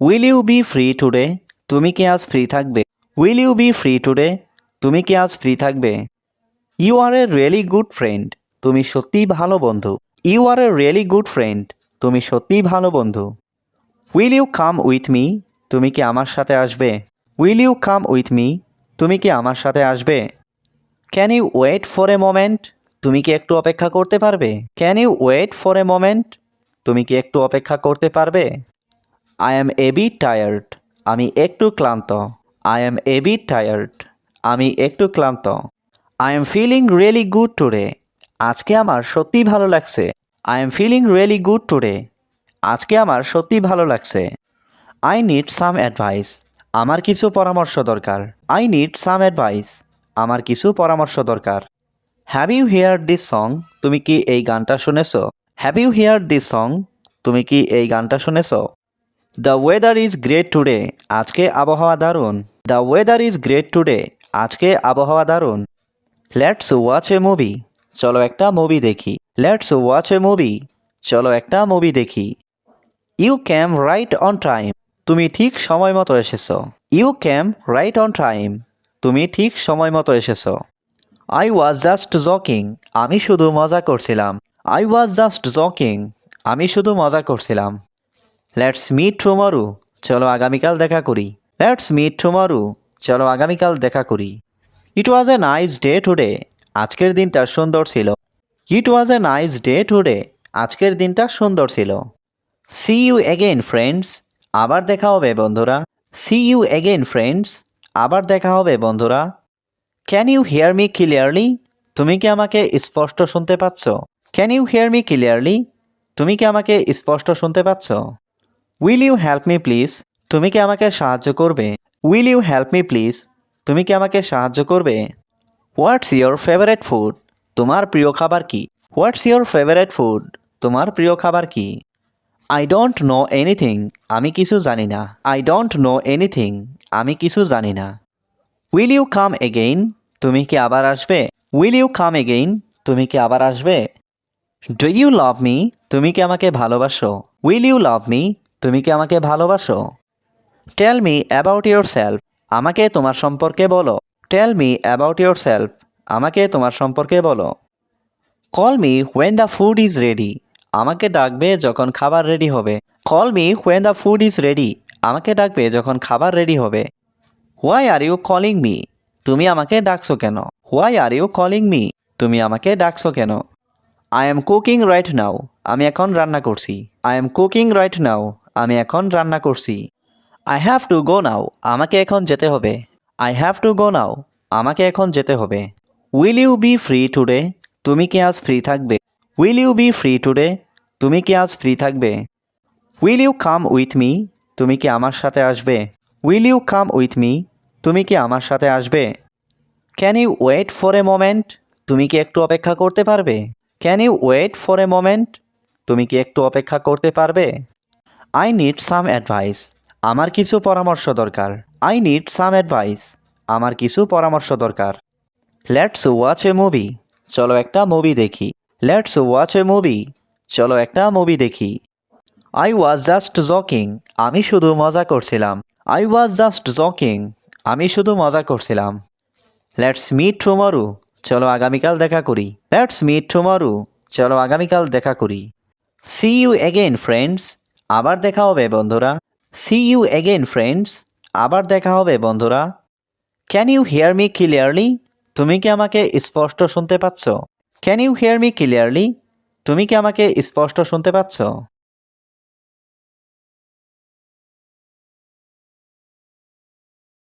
Will you be free today? তুমি কি আজ ফ্রি থাকবে? Will you be free today? তুমি কি আজ ফ্রি থাকবে? You are a really good friend. তুমি সত্যিই ভালো বন্ধু। You are a really good friend. তুমি সত্যিই ভালো বন্ধু। Will you come with me? তুমি কি আমার সাথে আসবে? Will you come with me? তুমি কি আমার সাথে আসবে? Can you wait for a moment? তুমি কি একটু অপেক্ষা করতে পারবে? Can you wait for a moment? তুমি কি একটু অপেক্ষা করতে পারবে? I am a bit tired. আমি একটু ক্লান্ত। I am a bit tired. আমি একটু ক্লান্ত। I am feeling really good today. আজকে আমার সত্যিই ভালো লাগছে। I am feeling really good today. আজকে আমার সত্যিই ভালো লাগছে। I need some advice. আমার কিছু পরামর্শ দরকার। I need some advice. আমার কিছু পরামর্শ দরকার। Have you hear this song? তুমি কি এই গানটা শুনেছ? Have you hear this song? তুমি কি এই গানটা শুনেছ? The weather is great today. আজকে আবহাওয়া দারুণ। The weather is great today. আজকে আবহাওয়া দারুণ। Let's watch a movie. চলো একটা মুভি দেখি। Let's watch a movie. চলো একটা মুভি দেখি। You came right on time. তুমি ঠিক সময় মতো এসেছো। You came right on time. তুমি ঠিক সময় মতো এসেছো। I was just joking. আমি শুধু মজা করছিলাম। I was just joking. আমি শুধু মজা করছিলাম। Let's meet tomorrow. চলো আগামীকাল দেখা করি। Let's meet tomorrow. চলো আগামীকাল দেখা করি। It was a nice day today. আজকের দিনটা সুন্দর ছিল। It was a nice day today. আজকের দিনটা সুন্দর ছিল। See you again friends. আবার দেখা হবে বন্ধুরা। See you again friends. আবার দেখা হবে বন্ধুরা। Can you hear me clearly? তুমি কি আমাকে স্পষ্ট শুনতে পাচ্ছ? Can you hear me clearly? তুমি কি আমাকে স্পষ্ট শুনতে পাচ্ছ? Will you help me please? তুমি কি আমাকে সাহায্য করবে? Will you help me please? তুমি কি আমাকে সাহায্য করবে? What's your favourite food? তোমার প্রিয় খাবার কি? What's your favourite food? তোমার প্রিয় খাবার কি? I don't know anything. আমি কিছু জানি না। I don't know anything. আমি কিছু জানি না। Will you come again? তুমি কি আবার আসবে? Will you come again? তুমি কি আবার আসবে? Do you love me? তুমি কি আমাকে ভালোবাসো? Will you love me? তুমি কি আমাকে ভালোবাসো? Tell me about yourself. আমাকে তোমার সম্পর্কে বলো। Tell me about yourself. আমাকে তোমার সম্পর্কে বলো। Call me when the food is ready. আমাকে ডাকবে যখন খাবার রেডি হবে। Call me when the food is ready. আমাকে ডাকবে যখন খাবার রেডি হবে। Why are you calling me? তুমি আমাকে ডাকছো কেন? Why are you calling me? তুমি আমাকে ডাকছো কেন? I am cooking right now. আমি এখন রান্না করছি। I am cooking right now. আমি এখন রান্না করছি। I have to go now. আমাকে এখন যেতে হবে। I have to go now. আমাকে এখন যেতে হবে। Will you be free today? তুমি কি আজ ফ্রি থাকবে? Will you be free today? তুমি কি আজ ফ্রি থাকবে? Will you come with me? তুমি কি আমার সাথে আসবে? Will you come with me? তুমি কি আমার সাথে আসবে? Can you wait for a moment? তুমি কি একটু অপেক্ষা করতে পারবে? Can you wait for a moment? তুমি কি একটু অপেক্ষা করতে পারবে? I need some advice. আমার কিছু পরামর্শ দরকার। I need some advice. আমার কিছু পরামর্শ দরকার। Let's watch a movie. চলো একটা মুভি দেখি। Let's watch a movie. চলো একটা মুভি দেখি। I was just joking. আমি শুধু মজা করছিলাম। I was just joking. আমি শুধু মজা করছিলাম। Let's meet tomorrow. চলো আগামীকাল দেখা করি। Let's meet tomorrow. চলো আগামীকাল দেখা করি। See you again friends. আবার দেখা হবে বন্ধুরা। See you again friends. আবার দেখা হবে বন্ধুরা। Can you hear me clearly? তুমি কি আমাকে স্পষ্ট শুনতে পাচ্ছ? Can you hear me clearly? তুমি কি আমাকে স্পষ্ট শুনতে পাচ্ছ?